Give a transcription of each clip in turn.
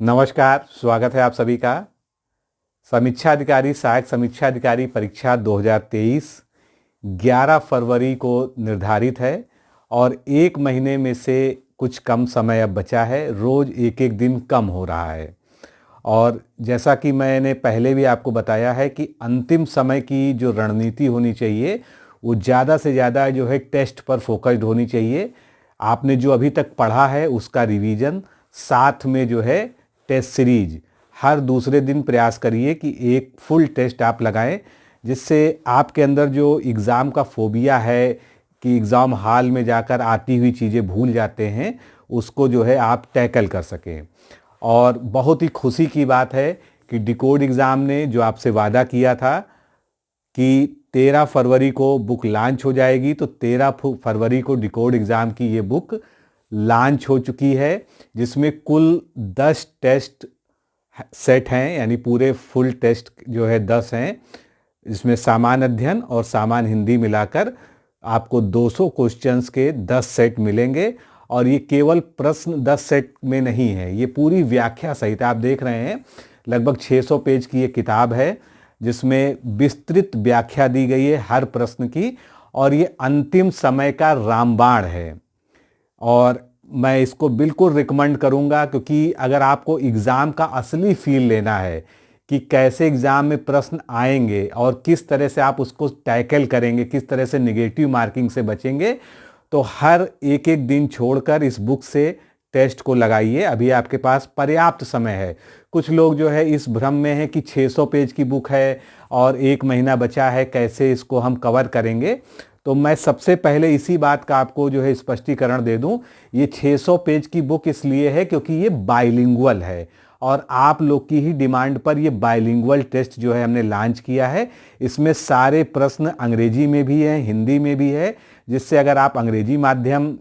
नमस्कार, स्वागत है आप सभी का। समीक्षा अधिकारी सहायक समीक्षा अधिकारी परीक्षा 2023 11 फरवरी को निर्धारित है और एक महीने में से कुछ कम समय अब बचा है। रोज़ एक एक दिन कम हो रहा है और जैसा कि मैंने पहले भी आपको बताया है कि अंतिम समय की जो रणनीति होनी चाहिए वो ज़्यादा से ज़्यादा जो है टेस्ट पर फोकस्ड होनी चाहिए। आपने जो अभी तक पढ़ा है उसका रिवीजन, साथ में जो है टेस्ट सीरीज हर दूसरे दिन प्रयास करिए कि एक फुल टेस्ट आप लगाएं, जिससे आपके अंदर जो एग्ज़ाम का फोबिया है कि एग्ज़ाम हॉल में जाकर आती हुई चीज़ें भूल जाते हैं, उसको जो है आप टैकल कर सकें। और बहुत ही खुशी की बात है कि डिकोड एग्ज़ाम ने जो आपसे वादा किया था कि 13 फरवरी को बुक लॉन्च हो जाएगी, तो 13 फरवरी को डिकोड एग्ज़ाम की ये बुक लॉन्च हो चुकी है, जिसमें कुल 10 टेस्ट सेट हैं, यानी पूरे फुल टेस्ट जो है 10 हैं। इसमें सामान्य अध्ययन और सामान्य हिंदी मिलाकर आपको 200 क्वेश्चंस के 10 सेट मिलेंगे। और ये केवल प्रश्न 10 सेट में नहीं है, ये पूरी व्याख्या सहित आप देख रहे हैं। लगभग 600 पेज की ये किताब है जिसमें विस्तृत व्याख्या दी गई है हर प्रश्न की, और ये अंतिम समय का रामबाण है। और मैं इसको बिल्कुल रिकमेंड करूंगा, क्योंकि अगर आपको एग्ज़ाम का असली फील लेना है कि कैसे एग्ज़ाम में प्रश्न आएंगे और किस तरह से आप उसको टैकल करेंगे, किस तरह से नेगेटिव मार्किंग से बचेंगे, तो हर एक एक दिन छोड़कर इस बुक से टेस्ट को लगाइए। अभी आपके पास पर्याप्त समय है। कुछ लोग जो है इस भ्रम में हैं कि 600 पेज की बुक है और एक महीना बचा है, कैसे इसको हम कवर करेंगे। तो मैं सबसे पहले इसी बात का आपको जो है स्पष्टीकरण दे दूं, ये 600 पेज की बुक इसलिए है क्योंकि ये बाइलिंगुअल है और आप लोग की ही डिमांड पर ये बाइलिंगुअल टेस्ट जो है हमने लॉन्च किया है। इसमें सारे प्रश्न अंग्रेजी में भी हैं, हिंदी में भी है, जिससे अगर आप अंग्रेजी माध्यम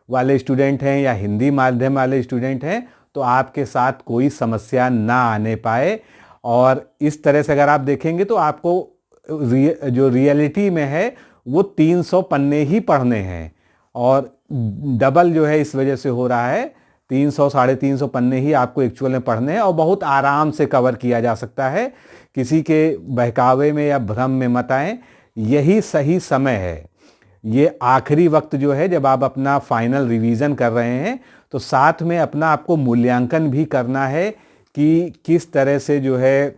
वाले स्टूडेंट हैं या हिंदी माध्यम वाले स्टूडेंट हैं तो आपके साथ कोई समस्या ना आने पाए। और इस तरह से अगर आप देखेंगे तो आपको जो रियलिटी में है वो 300 पन्ने ही पढ़ने हैं, और डबल जो है इस वजह से हो रहा है। 300 साढ़े 300 पन्ने ही आपको एक्चुअल में पढ़ने हैं और बहुत आराम से कवर किया जा सकता है। किसी के बहकावे में या भ्रम में मत आएं, यही सही समय है। ये आखिरी वक्त जो है जब आप अपना फाइनल रिवीजन कर रहे हैं, तो साथ में अपना आपको मूल्यांकन भी करना है कि किस तरह से जो है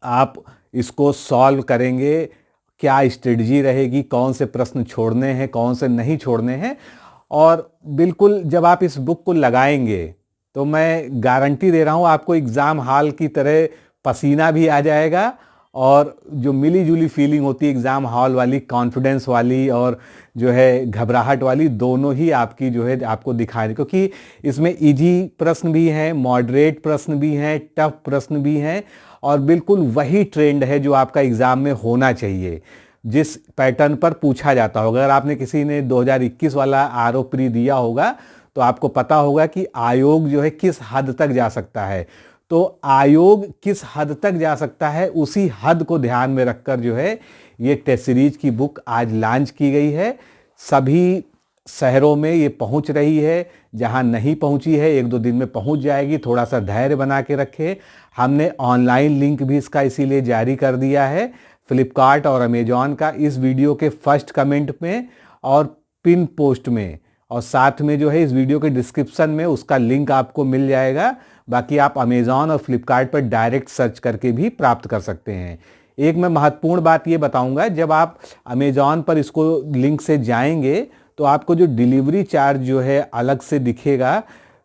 आप इसको सॉल्व करेंगे, क्या स्ट्रेटजी रहेगी, कौन से प्रश्न छोड़ने हैं, कौन से नहीं छोड़ने हैं। और बिल्कुल जब आप इस बुक को लगाएंगे तो मैं गारंटी दे रहा हूँ आपको एग्ज़ाम हॉल की तरह पसीना भी आ जाएगा, और जो मिली जुली फीलिंग होती है एग्ज़ाम हॉल वाली, कॉन्फिडेंस वाली और जो है घबराहट वाली, दोनों ही आपकी जो है आपको दिखाएं। क्योंकि इसमें इजी प्रश्न भी हैं, मॉडरेट प्रश्न भी हैं, टफ प्रश्न भी हैं, और बिल्कुल वही ट्रेंड है जो आपका एग्ज़ाम में होना चाहिए, जिस पैटर्न पर पूछा जाता होगा। अगर आपने किसी ने 2021 वाला आरओ प्री दिया होगा तो आपको पता होगा कि आयोग जो है किस हद तक जा सकता है। तो आयोग किस हद तक जा सकता है, उसी हद को ध्यान में रखकर जो है ये टेस्ट सीरीज की बुक आज लॉन्च की गई है। सभी शहरों में ये पहुंच रही है, जहां नहीं पहुंची है 1-2 दिन में पहुंच जाएगी। थोड़ा सा धैर्य बना के रखें। हमने ऑनलाइन लिंक भी इसका इसीलिए जारी कर दिया है, फ्लिपकार्ट और अमेजॉन का, इस वीडियो के फर्स्ट कमेंट में और पिन पोस्ट में, और साथ में जो है इस वीडियो के डिस्क्रिप्शन में उसका लिंक आपको मिल जाएगा। बाकी आप अमेजॉन और फ्लिपकार्ट पर डायरेक्ट सर्च करके भी प्राप्त कर सकते हैं। एक मैं महत्वपूर्ण बात ये बताऊंगा, जब आप अमेजॉन पर इसको लिंक से जाएंगे तो आपको जो डिलीवरी चार्ज जो है अलग से दिखेगा,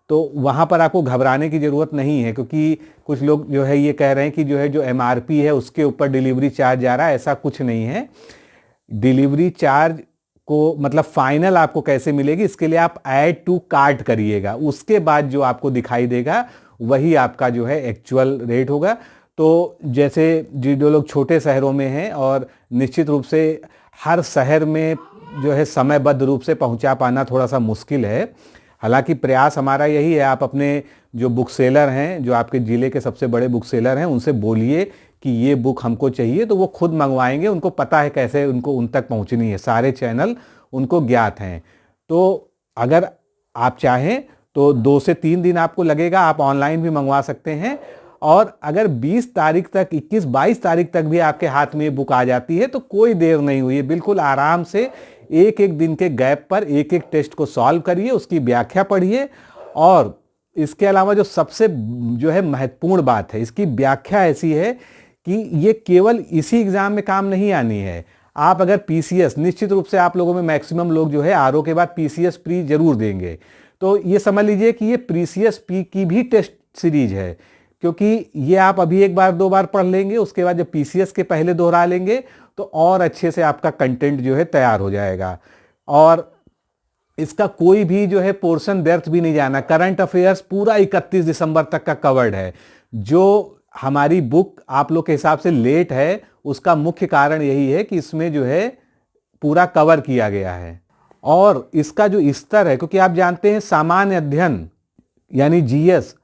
तो वहाँ पर आपको घबराने की ज़रूरत नहीं है, क्योंकि कुछ लोग जो है ये कह रहे हैं कि जो है जो एमआरपी है उसके ऊपर डिलीवरी चार्ज जा रहा है। ऐसा कुछ नहीं है। डिलीवरी चार्ज को मतलब फाइनल आपको कैसे मिलेगी, इसके लिए आप ऐड टू कार्ट करिएगा, उसके बाद जो आपको दिखाई देगा वही आपका जो है एक्चुअल रेट होगा। तो जैसे जो लोग छोटे शहरों में हैं, और निश्चित रूप से हर शहर में जो है समयबद्ध रूप से पहुंचा पाना थोड़ा सा मुश्किल है। हालांकि प्रयास हमारा यही है, आप अपने जो बुक सेलर हैं, जो आपके ज़िले के सबसे बड़े बुक सेलर हैं, उनसे बोलिए कि ये बुक हमको चाहिए, तो वो खुद मंगवाएंगे। उनको पता है कैसे उनको उन तक पहुंचनी है, सारे चैनल उनको ज्ञात हैं। तो अगर आप चाहें तो 2 से 3 दिन आपको लगेगा, आप ऑनलाइन भी मंगवा सकते हैं। और अगर 20 तारीख तक, 21-22 तारीख तक भी आपके हाथ में ये बुक आ जाती है तो कोई देर नहीं हुई है, बिल्कुल आराम से एक एक दिन के गैप पर एक एक टेस्ट को सॉल्व करिए, उसकी व्याख्या पढ़िए। और इसके अलावा जो सबसे जो है महत्वपूर्ण बात है, इसकी व्याख्या ऐसी है कि ये केवल इसी एग्जाम में काम नहीं आनी है। आप अगर पीसीएस, निश्चित रूप से आप लोगों में मैक्सिमम लोग जो है आरओ के बाद पीसीएस प्री जरूर देंगे, तो ये समझ लीजिए कि ये प्रीसीएस प्री की भी टेस्ट सीरीज है, क्योंकि ये आप अभी एक बार 2 बार पढ़ लेंगे, उसके बाद जब पीसीएस के पहले दोहरा लेंगे तो और अच्छे से आपका कंटेंट जो है तैयार हो जाएगा। और इसका कोई भी जो है पोर्शन व्यर्थ भी नहीं जाना। करंट अफेयर्स पूरा 31 दिसंबर तक का कवर्ड है। जो हमारी बुक आप लोग के हिसाब से लेट है, उसका मुख्य कारण यही है कि इसमें जो है पूरा कवर किया गया है। और इसका जो स्तर है, क्योंकि आप जानते हैं सामान्य अध्ययन यानी जीएस,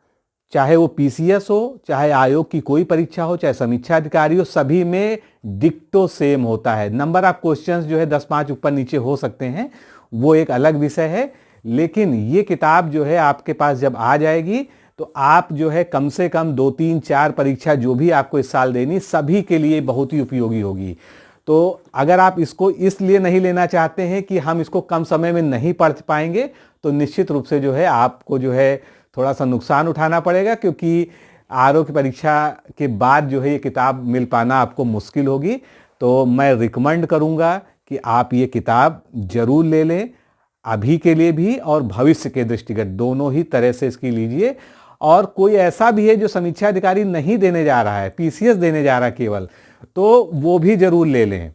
चाहे वो पीसीएस हो, चाहे आयोग की कोई परीक्षा हो, चाहे समीक्षा अधिकारी हो, सभी में डिक्टो सेम होता है। नंबर ऑफ क्वेश्चंस जो है 10-5 ऊपर नीचे हो सकते हैं, वो एक अलग विषय है। लेकिन ये किताब जो है आपके पास जब आ जाएगी तो आप जो है कम से कम 2, 3, 4 परीक्षा जो भी आपको इस साल देनी, सभी के लिए बहुत ही उपयोगी होगी। तो अगर आप इसको इसलिए नहीं लेना चाहते हैं कि हम इसको कम समय में नहीं पढ़ पाएंगे, तो निश्चित रूप से जो है आपको जो है थोड़ा सा नुकसान उठाना पड़ेगा, क्योंकि आरओ की परीक्षा के बाद जो है ये किताब मिल पाना आपको मुश्किल होगी। तो मैं रिकमेंड करूंगा कि आप ये किताब जरूर ले लें, अभी के लिए भी और भविष्य के दृष्टिगत दोनों ही तरह से इसकी लीजिए। और कोई ऐसा भी है जो समीक्षा अधिकारी नहीं देने जा रहा है, पीसीएस देने जा रहा है केवल, तो वो भी जरूर ले लें,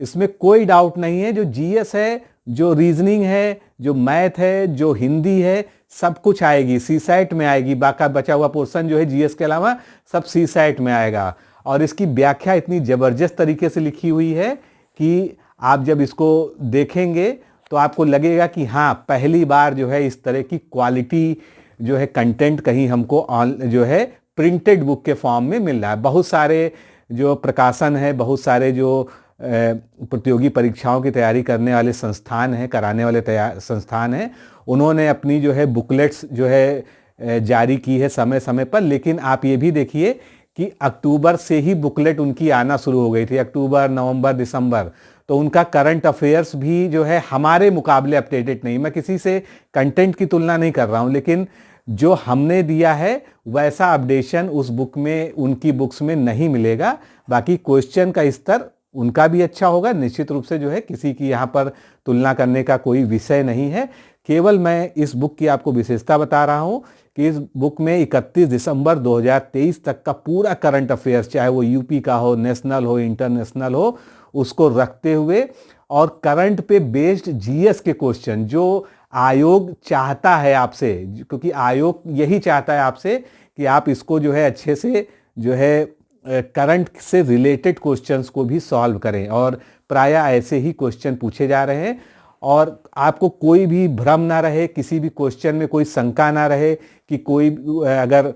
इसमें कोई डाउट नहीं है। जो जीएस है, जो रीजनिंग है, जो मैथ है, जो हिंदी है, सब कुछ आएगी, सीसैट में आएगी। बाका बचा हुआ पोर्शन जो है जीएस के अलावा सब सीसैट में आएगा। और इसकी व्याख्या इतनी जबरदस्त तरीके से लिखी हुई है कि आप जब इसको देखेंगे तो आपको लगेगा कि हाँ, पहली बार जो है इस तरह की क्वालिटी जो है कंटेंट कहीं हमको जो है प्रिंटेड बुक के फॉर्म में मिल रहा है। बहुत सारे जो प्रकाशन है, बहुत सारे जो प्रतियोगी परीक्षाओं की तैयारी करने वाले संस्थान हैं, कराने वाले संस्थान हैं, उन्होंने अपनी जो है बुकलेट्स जो है जारी की है समय समय पर। लेकिन आप ये भी देखिए कि अक्टूबर से ही बुकलेट उनकी आना शुरू हो गई थी, अक्टूबर, नवंबर, दिसंबर। तो उनका करंट अफेयर्स भी जो है हमारे मुकाबले अपडेटेड नहीं। मैं किसी से कंटेंट की तुलना नहीं कर रहा हूँ, लेकिन जो हमने दिया है वैसा अपडेशन उस बुक में, उनकी बुक्स में नहीं मिलेगा। बाकी क्वेश्चन का स्तर उनका भी अच्छा होगा, निश्चित रूप से जो है किसी की यहाँ पर तुलना करने का कोई विषय नहीं है। केवल मैं इस बुक की आपको विशेषता बता रहा हूँ कि इस बुक में 31 दिसंबर 2023 तक का पूरा करंट अफेयर्स, चाहे वो यूपी का हो, नेशनल हो, इंटरनेशनल हो, उसको रखते हुए और करंट पे बेस्ड जीएस के क्वेश्चन जो आयोग चाहता है आपसे, क्योंकि आयोग यही चाहता है आपसे कि आप इसको जो है अच्छे से जो है करंट से रिलेटेड क्वेश्चंस को भी सॉल्व करें। और प्रायः ऐसे ही क्वेश्चन पूछे जा रहे हैं और आपको कोई भी भ्रम ना रहे, किसी भी क्वेश्चन में कोई शंका ना रहे कि कोई अगर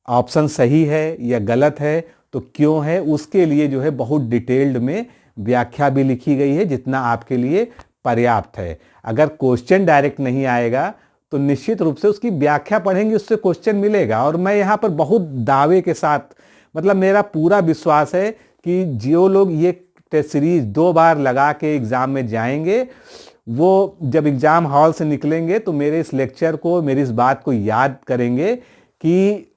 ऑप्शन सही है या गलत है तो क्यों है, उसके लिए जो है बहुत डिटेल्ड में व्याख्या भी लिखी गई है, जितना आपके लिए पर्याप्त है। अगर क्वेश्चन डायरेक्ट नहीं आएगा तो निश्चित रूप से उसकी व्याख्या पढ़ेंगे, उससे क्वेश्चन मिलेगा। और मैं यहाँ पर बहुत दावे के साथ, मतलब मेरा पूरा विश्वास है कि जो लोग ये टेस्ट सीरीज 2 बार लगा के एग्जाम में जाएंगे, वो जब एग्जाम हॉल से निकलेंगे तो मेरे इस लेक्चर को, मेरी इस बात को याद करेंगे कि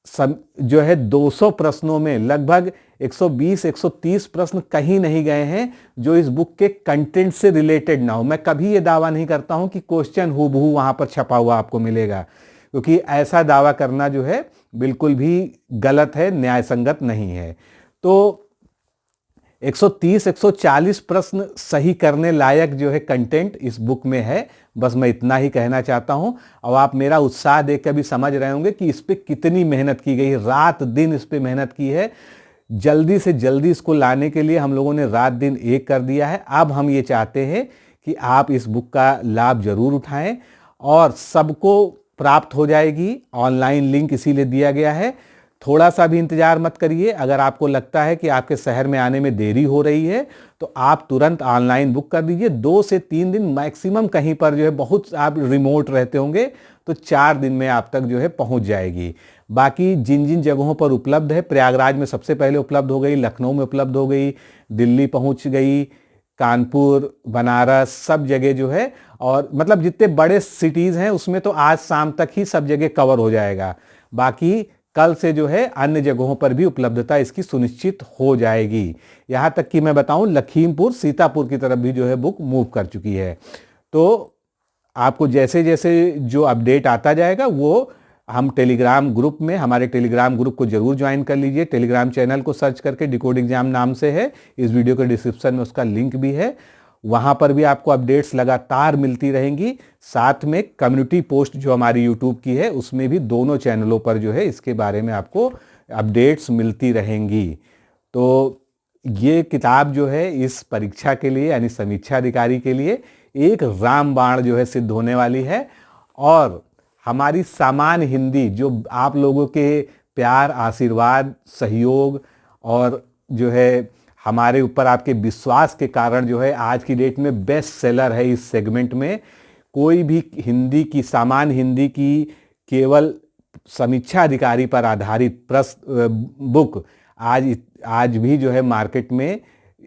जो है 200 प्रश्नों में लगभग 120-130 प्रश्न कहीं नहीं गए हैं जो इस बुक के कंटेंट से रिलेटेड ना हो। मैं कभी ये दावा नहीं करता हूं कि क्वेश्चन हूबहू वहां पर छपा हुआ आपको मिलेगा, क्योंकि ऐसा दावा करना जो है बिल्कुल भी गलत है, न्याय संगत नहीं है। तो 130-140 प्रश्न सही करने लायक जो है कंटेंट इस बुक में है। बस मैं इतना ही कहना चाहता हूं। और आप मेरा उत्साह देख कर भी समझ रहे होंगे कि इस पे कितनी मेहनत की गई, रात दिन इस पे मेहनत की है। जल्दी से जल्दी इसको लाने के लिए हम लोगों ने रात दिन एक कर दिया है। अब हम ये चाहते हैं कि आप इस बुक का लाभ जरूर उठाएं और सबको प्राप्त हो जाएगी। ऑनलाइन लिंक इसीलिए दिया गया है। थोड़ा सा भी इंतजार मत करिए। अगर आपको लगता है कि आपके शहर में आने में देरी हो रही है तो आप तुरंत ऑनलाइन बुक कर दीजिए। 2 से 3 दिन मैक्सिमम, कहीं पर जो है बहुत आप रिमोट रहते होंगे तो 4 दिन में आप तक जो है पहुंच जाएगी। बाकी जिन जिन जगहों पर उपलब्ध है, प्रयागराज में सबसे पहले उपलब्ध हो गई, लखनऊ में उपलब्ध हो गई, दिल्ली पहुंच गई, कानपुर, बनारस, सब जगह जो है, और मतलब जितने बड़े सिटीज़ हैं उसमें तो आज शाम तक ही सब जगह कवर हो जाएगा। बाकी कल से जो है अन्य जगहों पर भी उपलब्धता इसकी सुनिश्चित हो जाएगी। यहाँ तक कि मैं बताऊं, लखीमपुर, सीतापुर की तरफ भी जो है बुक मूव कर चुकी है। तो आपको जैसे जैसे जो अपडेट आता जाएगा वो हम टेलीग्राम ग्रुप में, हमारे टेलीग्राम ग्रुप को जरूर ज्वाइन कर लीजिए। टेलीग्राम चैनल को सर्च करके डिकोड एग्जाम नाम से है, इस वीडियो के डिस्क्रिप्शन में उसका लिंक भी है। वहाँ पर भी आपको अपडेट्स लगातार मिलती रहेंगी। साथ में कम्युनिटी पोस्ट जो हमारी यूट्यूब की है उसमें भी दोनों चैनलों पर जो है इसके बारे में आपको अपडेट्स मिलती रहेंगी। तो ये किताब जो है इस परीक्षा के लिए यानी समीक्षा अधिकारी के लिए एक रामबाण जो है सिद्ध होने वाली है। और हमारी सामान्य हिंदी, जो आप लोगों के प्यार, आशीर्वाद, सहयोग और जो है हमारे ऊपर आपके विश्वास के कारण जो है आज की डेट में बेस्ट सेलर है इस सेगमेंट में। कोई भी हिंदी की, सामान्य हिंदी की केवल समीक्षा अधिकारी पर आधारित बुक आज भी जो है मार्केट में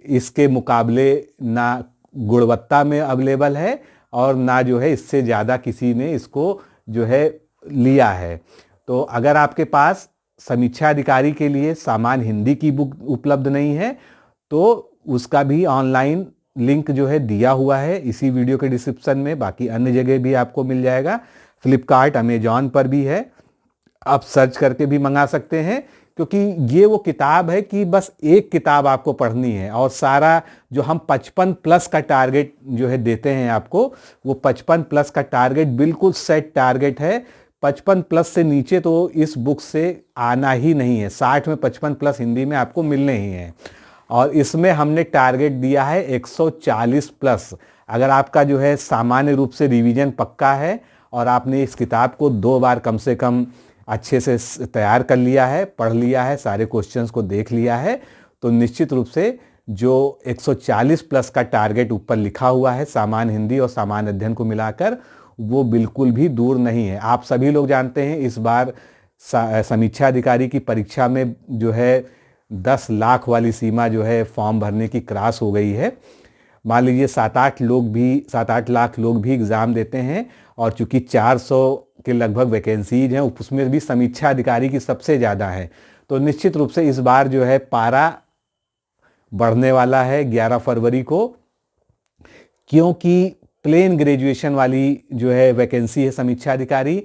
इसके मुकाबले ना गुणवत्ता में अवेलेबल है और ना जो है इससे ज़्यादा किसी ने इसको जो है लिया है। तो अगर आपके पास समीक्षा अधिकारी के लिए सामान्य हिंदी की बुक उपलब्ध नहीं है तो उसका भी ऑनलाइन लिंक जो है दिया हुआ है इसी वीडियो के डिस्क्रिप्शन में। बाकी अन्य जगह भी आपको मिल जाएगा, फ्लिपकार्ट, अमेजॉन पर भी है, आप सर्च करके भी मंगा सकते हैं। क्योंकि ये वो किताब है कि बस एक किताब आपको पढ़नी है और सारा जो हम 55 प्लस का टारगेट जो है देते हैं आपको, वो 55 प्लस का टारगेट बिल्कुल सेट टारगेट है। 55 प्लस से नीचे तो इस बुक से आना ही नहीं है। 60 में 55 प्लस हिंदी में आपको मिलने ही है। और इसमें हमने टारगेट दिया है 140 प्लस। अगर आपका जो है सामान्य रूप से रिवीजन पक्का है और आपने इस किताब को 2 बार कम से कम अच्छे से तैयार कर लिया है, पढ़ लिया है, सारे क्वेश्चंस को देख लिया है, तो निश्चित रूप से जो 140 प्लस का टारगेट ऊपर लिखा हुआ है सामान्य हिंदी और सामान्य अध्ययन को मिलाकर, वो बिल्कुल भी दूर नहीं है। आप सभी लोग जानते हैं इस बार समीक्षा अधिकारी की परीक्षा में जो है 10 लाख वाली सीमा जो है फॉर्म भरने की क्रॉस हो गई है। मान लीजिए 7-8 लाख लोग भी एग्ज़ाम देते हैं और चूंकि 400 के लगभग वैकेंसीज हैं, उसमें भी समीक्षा अधिकारी की सबसे ज़्यादा है। तो निश्चित रूप से इस बार जो है पारा बढ़ने वाला है 11 फरवरी को, क्योंकि प्लेन ग्रेजुएशन वाली जो है वैकेंसी है समीक्षा अधिकारी,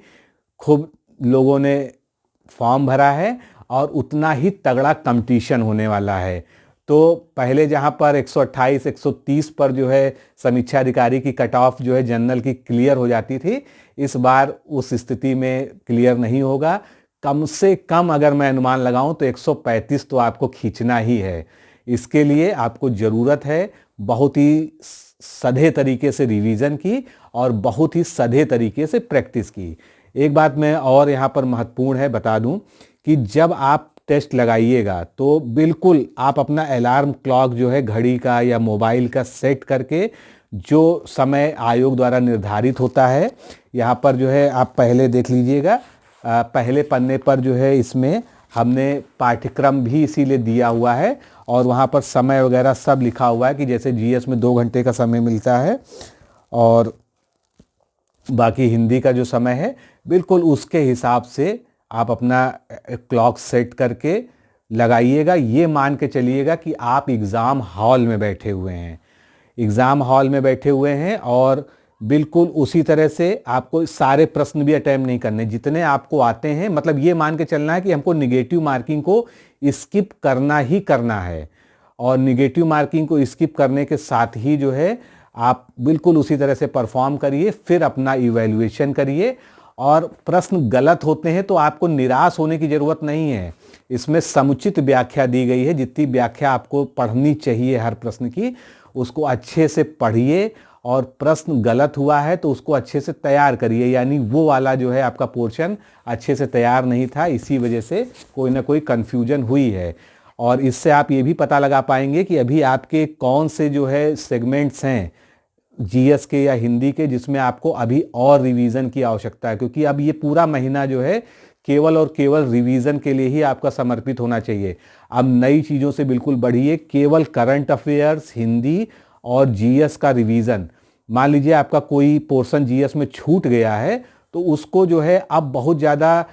खूब लोगों ने फॉर्म भरा है और उतना ही तगड़ा कंपटीशन होने वाला है। तो पहले जहां पर 128, 130 पर जो है समीक्षा अधिकारी की कट ऑफ जो है जनरल की क्लियर हो जाती थी, इस बार उस स्थिति में क्लियर नहीं होगा। कम से कम अगर मैं अनुमान लगाऊं तो 135 तो आपको खींचना ही है। इसके लिए आपको ज़रूरत है बहुत ही सधे तरीके से रिवीजन की और बहुत ही सधे तरीके से प्रैक्टिस की। एक बात मैं और यहाँ पर महत्वपूर्ण है बता दूं कि जब आप टेस्ट लगाइएगा तो बिल्कुल आप अपना अलार्म क्लॉक जो है घड़ी का या मोबाइल का सेट करके, जो समय आयोग द्वारा निर्धारित होता है, यहाँ पर जो है आप पहले देख लीजिएगा, पहले पन्ने पर जो है इसमें हमने पाठ्यक्रम भी इसीलिए दिया हुआ है और वहाँ पर समय वगैरह सब लिखा हुआ है कि जैसे जीएस में 2 घंटे का समय मिलता है और बाकी हिंदी का जो समय है बिल्कुल उसके हिसाब से आप अपना क्लॉक सेट करके लगाइएगा। ये मान के चलिएगा कि आप एग्ज़ाम हॉल में बैठे हुए हैं, और बिल्कुल उसी तरह से आपको सारे प्रश्न भी अटेम्प्ट नहीं करने, जितने आपको आते हैं। मतलब ये मान के चलना है कि हमको निगेटिव मार्किंग को स्किप करना ही करना है और निगेटिव मार्किंग को स्किप करने के साथ ही जो है आप बिल्कुल उसी तरह से परफॉर्म करिए, फिर अपना इवैल्यूएशन करिए। और प्रश्न गलत होते हैं तो आपको निराश होने की ज़रूरत नहीं है, इसमें समुचित व्याख्या दी गई है। जितनी व्याख्या आपको पढ़नी चाहिए हर प्रश्न की, उसको अच्छे से पढ़िए और प्रश्न गलत हुआ है तो उसको अच्छे से तैयार करिए, यानी वो वाला जो है आपका पोर्शन अच्छे से तैयार नहीं था, इसी वजह से कोई ना कोई कन्फ्यूजन हुई है। और इससे आप ये भी पता लगा पाएंगे कि अभी आपके कौन से जो है सेगमेंट्स हैं जीएस के या हिंदी के जिसमें आपको अभी और रिवीजन की आवश्यकता है, क्योंकि अब ये पूरा महीना जो है केवल और केवल रिवीजन के लिए ही आपका समर्पित होना चाहिए। अब नई चीज़ों से बिल्कुल बढ़िए, केवल करंट अफेयर्स, हिंदी और जीएस का रिवीजन। मान लीजिए आपका कोई पोर्शन जीएस में छूट गया है तो उसको जो है अब बहुत ज़्यादा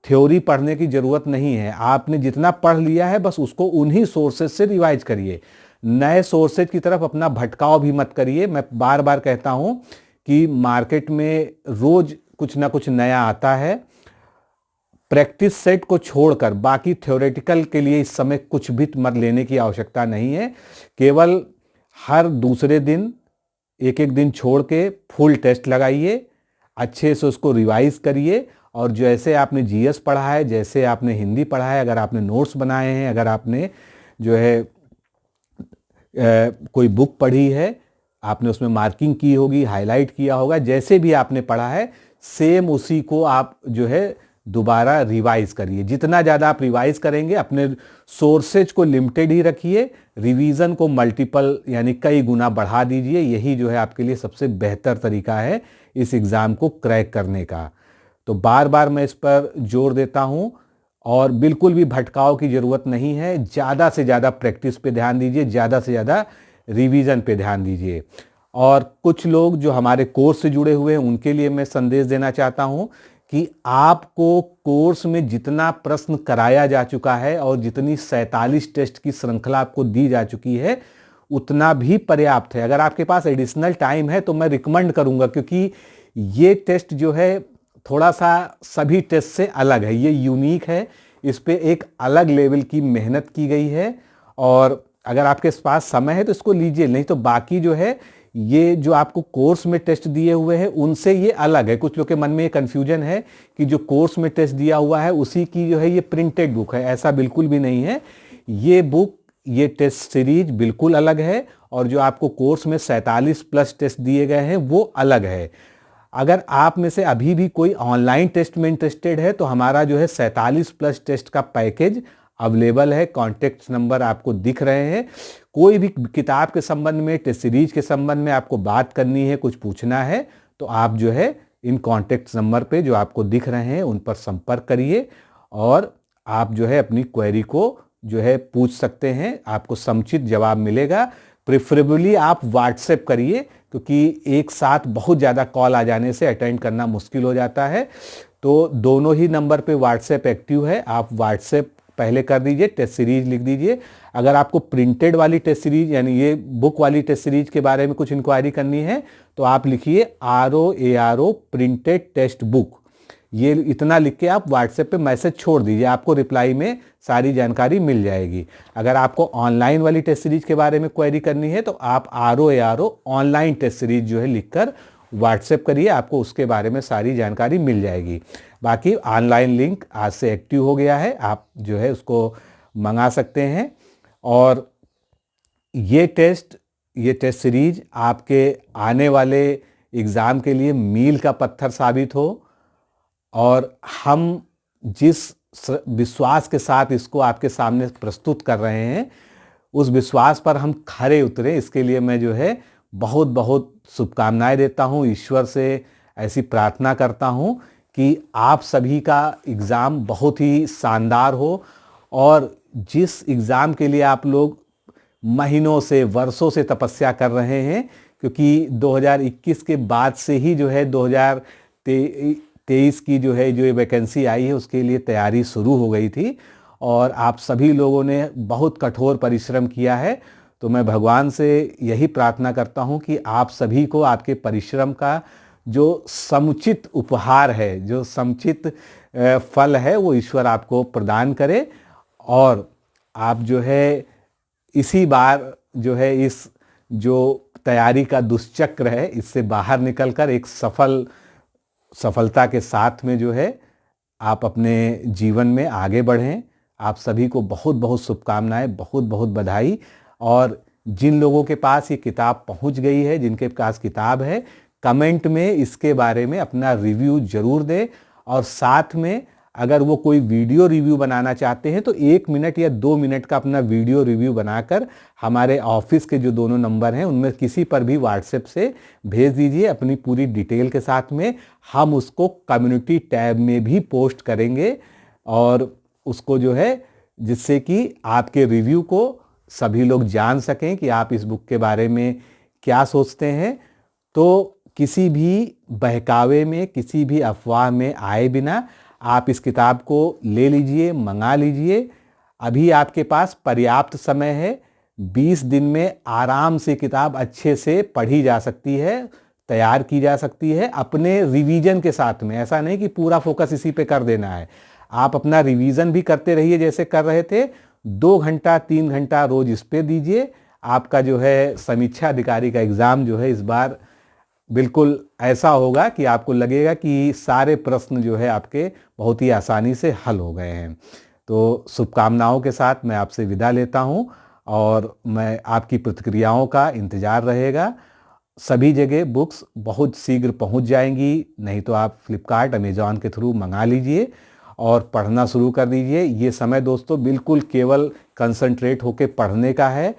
थ्योरी पढ़ने की ज़रूरत नहीं है, आपने जितना पढ़ लिया है बस उसको उन्हीं सोर्सेज से रिवाइज करिए, नए सोर्सेज की तरफ अपना भटकाव भी मत करिए। मैं बार बार कहता हूं कि मार्केट में रोज कुछ ना कुछ नया आता है, प्रैक्टिस सेट को छोड़कर बाकी थ्योरेटिकल के लिए इस समय कुछ भी मत लेने की आवश्यकता नहीं है। केवल हर दूसरे दिन एक एक दिन छोड़ के फुल टेस्ट लगाइए, अच्छे से उसको रिवाइज करिए, और जैसे आपने जीएस पढ़ा है, जैसे आपने हिंदी पढ़ा है, अगर आपने नोट्स बनाए हैं, अगर आपने जो है कोई बुक पढ़ी है, आपने उसमें मार्किंग की होगी, हाईलाइट किया होगा, जैसे भी आपने पढ़ा है सेम उसी को आप जो है दोबारा रिवाइज करिए। जितना ज़्यादा आप रिवाइज करेंगे, अपने सोर्सेज को लिमिटेड ही रखिए, रिवीजन को मल्टीपल यानी कई गुना बढ़ा दीजिए। यही जो है आपके लिए सबसे बेहतर तरीका है इस एग्ज़ाम को क्रैक करने का। तो बार बार मैं इस पर जोर देता हूँ, और बिल्कुल भी भटकाव की ज़रूरत नहीं है। ज़्यादा से ज़्यादा प्रैक्टिस पे ध्यान दीजिए, ज़्यादा से ज़्यादा रिवीजन पे ध्यान दीजिए। और कुछ लोग जो हमारे कोर्स से जुड़े हुए हैं उनके लिए मैं संदेश देना चाहता हूँ कि आपको कोर्स में जितना प्रश्न कराया जा चुका है और जितनी 47 टेस्ट की श्रृंखला आपको दी जा चुकी है उतना भी पर्याप्त है। अगर आपके पास एडिशनल टाइम है तो मैं रिकमेंड करूँगा, क्योंकि ये टेस्ट जो है थोड़ा सा सभी टेस्ट से अलग है, ये यूनिक है, इस पे एक अलग लेवल की मेहनत की गई है। और अगर आपके पास समय है तो इसको लीजिए, नहीं तो बाकी जो है ये जो आपको कोर्स में टेस्ट दिए हुए हैं उनसे ये अलग है। कुछ लोग के मन में ये कन्फ्यूजन है कि जो कोर्स में टेस्ट दिया हुआ है उसी की जो है ये प्रिंटेड बुक है, ऐसा बिल्कुल भी नहीं है। ये बुक, ये टेस्ट सीरीज बिल्कुल अलग है, और जो आपको कोर्स में 47 प्लस टेस्ट दिए गए हैं वो अलग है। अगर आप में से अभी भी कोई ऑनलाइन टेस्ट में इंटरेस्टेड है तो हमारा जो है 47 प्लस टेस्ट का पैकेज अवेलेबल है, कॉन्टेक्ट नंबर आपको दिख रहे हैं। कोई भी किताब के संबंध में, टेस्ट सीरीज के संबंध में आपको बात करनी है, कुछ पूछना है, तो आप जो है इन कॉन्टेक्ट नंबर पे जो आपको दिख रहे हैं उन पर संपर्क करिए, और आप जो है अपनी क्वेरी को जो है पूछ सकते हैं, आपको समुचित जवाब मिलेगा। प्रेफरेबली आप व्हाट्सएप करिए, क्योंकि एक साथ बहुत ज़्यादा कॉल आ जाने से अटेंड करना मुश्किल हो जाता है। तो दोनों ही नंबर पे व्हाट्सएप एक्टिव है, आप व्हाट्सएप पहले कर दीजिए, टेस्ट सीरीज लिख दीजिए। अगर आपको प्रिंटेड वाली टेस्ट सीरीज यानी ये बुक वाली टेस्ट सीरीज के बारे में कुछ इंक्वायरी करनी है तो आप लिखिए ROARO प्रिंटेड टेस्ट बुक, ये इतना लिख के आप व्हाट्सएप पे मैसेज छोड़ दीजिए, आपको रिप्लाई में सारी जानकारी मिल जाएगी। अगर आपको ऑनलाइन वाली टेस्ट सीरीज के बारे में क्वेरी करनी है तो आप ROARO ऑनलाइन टेस्ट सीरीज जो है लिखकर व्हाट्सएप करिए, आपको उसके बारे में सारी जानकारी मिल जाएगी। बाकी ऑनलाइन लिंक आज से एक्टिव हो गया है, आप जो है उसको मंगा सकते हैं। और ये टेस्ट सीरीज आपके आने वाले एग्ज़ाम के लिए मील का पत्थर साबित हो, और हम जिस विश्वास के साथ इसको आपके सामने प्रस्तुत कर रहे हैं उस विश्वास पर हम खरे उतरे, इसके लिए मैं जो है बहुत बहुत शुभकामनाएं देता हूं। ईश्वर से ऐसी प्रार्थना करता हूं कि आप सभी का एग्ज़ाम बहुत ही शानदार हो, और जिस एग्ज़ाम के लिए आप लोग महीनों से, वर्षों से तपस्या कर रहे हैं, क्योंकि 2021 के बाद से ही जो है 2023 की जो है जो वैकेंसी आई है उसके लिए तैयारी शुरू हो गई थी, और आप सभी लोगों ने बहुत कठोर परिश्रम किया है। तो मैं भगवान से यही प्रार्थना करता हूं कि आप सभी को आपके परिश्रम का जो समुचित उपहार है, जो समुचित फल है वो ईश्वर आपको प्रदान करे, और आप जो है इसी बार जो है इस जो तैयारी का दुष्चक्र है इससे बाहर निकलकर एक सफलता के साथ में जो है आप अपने जीवन में आगे बढ़ें। आप सभी को बहुत बहुत शुभकामनाएं, बहुत बहुत बधाई। और जिन लोगों के पास ये किताब पहुंच गई है, जिनके पास किताब है, कमेंट में इसके बारे में अपना रिव्यू जरूर दें। और साथ में अगर वो कोई वीडियो रिव्यू बनाना चाहते हैं तो 1 मिनट या 2 मिनट का अपना वीडियो रिव्यू बनाकर हमारे ऑफिस के जो दोनों नंबर हैं उनमें किसी पर भी व्हाट्सएप से भेज दीजिए अपनी पूरी डिटेल के साथ में। हम उसको कम्युनिटी टैब में भी पोस्ट करेंगे और उसको जो है जिससे कि आपके रिव्यू को सभी लोग जान सकें कि आप इस बुक के बारे में क्या सोचते हैं। तो किसी भी बहकावे में, किसी भी अफवाह में आए बिना आप इस किताब को ले लीजिए, मंगा लीजिए। अभी आपके पास पर्याप्त समय है, 20 दिन में आराम से किताब अच्छे से पढ़ी जा सकती है, तैयार की जा सकती है अपने रिवीजन के साथ में। ऐसा नहीं कि पूरा फोकस इसी पे कर देना है, आप अपना रिवीजन भी करते रहिए जैसे कर रहे थे। 2 घंटा 3 घंटा रोज इस पे दीजिए। आपका जो है समीक्षा अधिकारी का एग्ज़ाम जो है इस बार बिल्कुल ऐसा होगा कि आपको लगेगा कि सारे प्रश्न जो है आपके बहुत ही आसानी से हल हो गए हैं। तो शुभकामनाओं के साथ मैं आपसे विदा लेता हूं और मैं आपकी प्रतिक्रियाओं का इंतज़ार रहेगा। सभी जगह बुक्स बहुत शीघ्र पहुंच जाएंगी, नहीं तो आप फ्लिपकार्ट, अमेज़ॉन के थ्रू मंगा लीजिए और पढ़ना शुरू कर दीजिए। ये समय दोस्तों बिल्कुल केवल कंसंट्रेट होकर पढ़ने का है।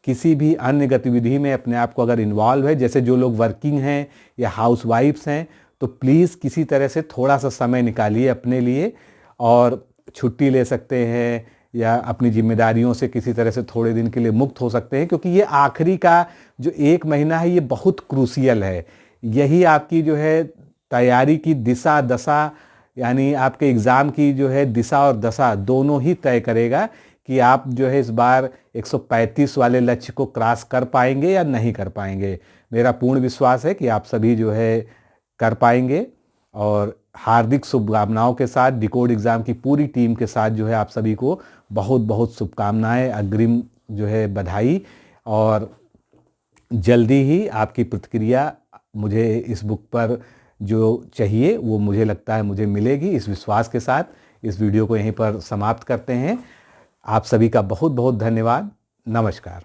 किसी भी अन्य गतिविधि में अपने आप को अगर इन्वॉल्व है, जैसे जो लोग वर्किंग हैं या हाउसवाइफ्स हैं, तो प्लीज़ किसी तरह से थोड़ा सा समय निकालिए अपने लिए और छुट्टी ले सकते हैं या अपनी जिम्मेदारियों से किसी तरह से थोड़े दिन के लिए मुक्त हो सकते हैं, क्योंकि ये आखिरी का जो 1 महीना है ये बहुत क्रूशियल है। यही आपकी जो है तैयारी की दिशा दशा, यानी आपके एग्ज़ाम की जो है दिशा और दशा दोनों ही तय करेगा कि आप जो है इस बार 135 वाले लक्ष्य को क्रॉस कर पाएंगे या नहीं कर पाएंगे। मेरा पूर्ण विश्वास है कि आप सभी जो है कर पाएंगे और हार्दिक शुभकामनाओं के साथ डिकोड एग्ज़ाम की पूरी टीम के साथ जो है आप सभी को बहुत बहुत शुभकामनाएं, अग्रिम जो है बधाई। और जल्दी ही आपकी प्रतिक्रिया मुझे इस बुक पर जो चाहिए वो मुझे लगता है मुझे मिलेगी। इस विश्वास के साथ इस वीडियो को यहीं पर समाप्त करते हैं। आप सभी का बहुत बहुत धन्यवाद। नमस्कार।